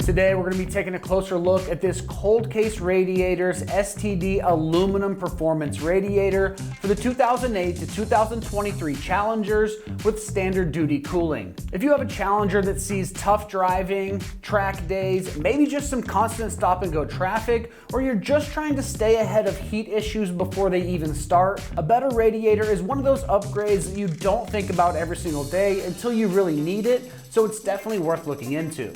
Today we're going to be taking a closer look at this Cold Case Radiators STD aluminum performance radiator for the 2008 to 2023 Challengers with standard duty cooling. If you have a Challenger that sees tough driving, track days, maybe just some constant stop and go traffic, or you're just trying to stay ahead of heat issues before they even start, a better radiator is one of those upgrades that you don't think about every single day until you really need it, so it's definitely worth looking into.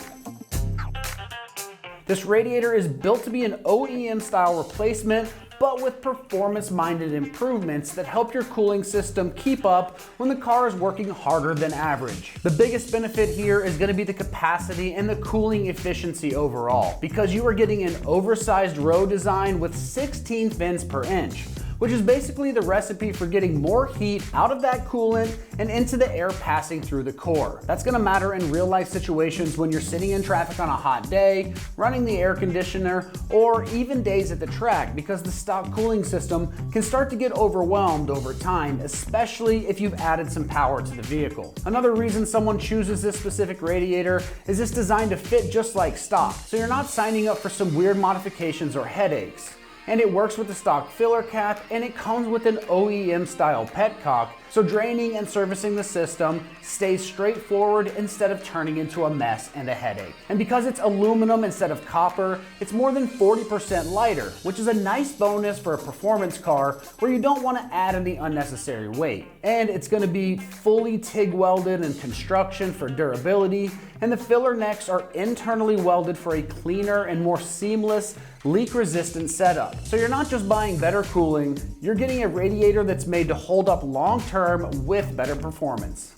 This radiator is built to be an OEM style replacement, but with performance-minded improvements that help your cooling system keep up when the car is working harder than average. The biggest benefit here is going to be the capacity and the cooling efficiency overall, because you are getting an oversized row design with 16 fins per inch, which is basically the recipe for getting more heat out of that coolant and into the air passing through the core. That's gonna matter in real life situations when you're sitting in traffic on a hot day, running the air conditioner, or even days at the track, because the stock cooling system can start to get overwhelmed over time, especially if you've added some power to the vehicle. Another reason someone chooses this specific radiator is it's designed to fit just like stock, so you're not signing up for some weird modifications or headaches. And it works with the stock filler cap, and it comes with an OEM style petcock, so draining and servicing the system stays straightforward instead of turning into a mess and a headache. And because it's aluminum instead of copper, it's more than 40% lighter, which is a nice bonus for a performance car where you don't want to add any unnecessary weight. And it's going to be fully TIG welded in construction for durability, and the filler necks are internally welded for a cleaner and more seamless, leak-resistant setup. So you're not just buying better cooling, you're getting a radiator that's made to hold up long-term with better performance.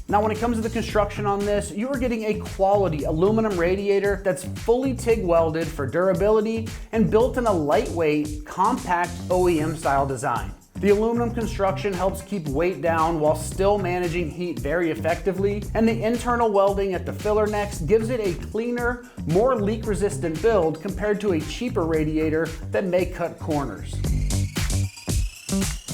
Now, when it comes to the construction on this, you are getting a quality aluminum radiator that's fully TIG welded for durability and built in a lightweight, compact OEM style design. The aluminum construction helps keep weight down while still managing heat very effectively, and the internal welding at the filler necks gives it a cleaner, more leak-resistant build compared to a cheaper radiator that may cut corners.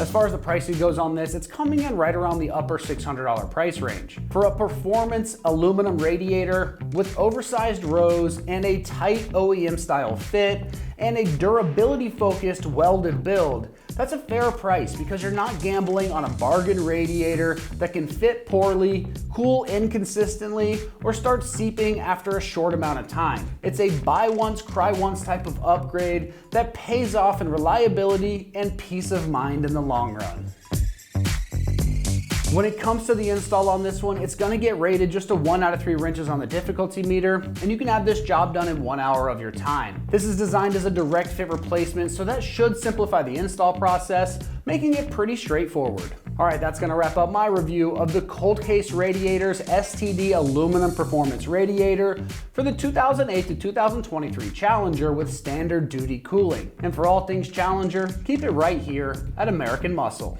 As far as the pricing goes on this, it's coming in right around the upper $600 price range. For a performance aluminum radiator with oversized rows and a tight OEM style fit and a durability focused welded build, that's a fair price because you're not gambling on a bargain radiator that can fit poorly, cool inconsistently, or start seeping after a short amount of time. It's a buy once, cry once type of upgrade that pays off in reliability and peace of mind in the long run. When it comes to the install on this one, it's gonna get rated just a 1 out of 3 wrenches on the difficulty meter, and you can have this job done in 1 hour of your time. This is designed as a direct fit replacement, so that should simplify the install process, making it pretty straightforward. All right, that's gonna wrap up my review of the Cold Case Radiators STD aluminum performance radiator for the 2008 to 2023 Challenger with standard duty cooling. And for all things Challenger, keep it right here at American Muscle.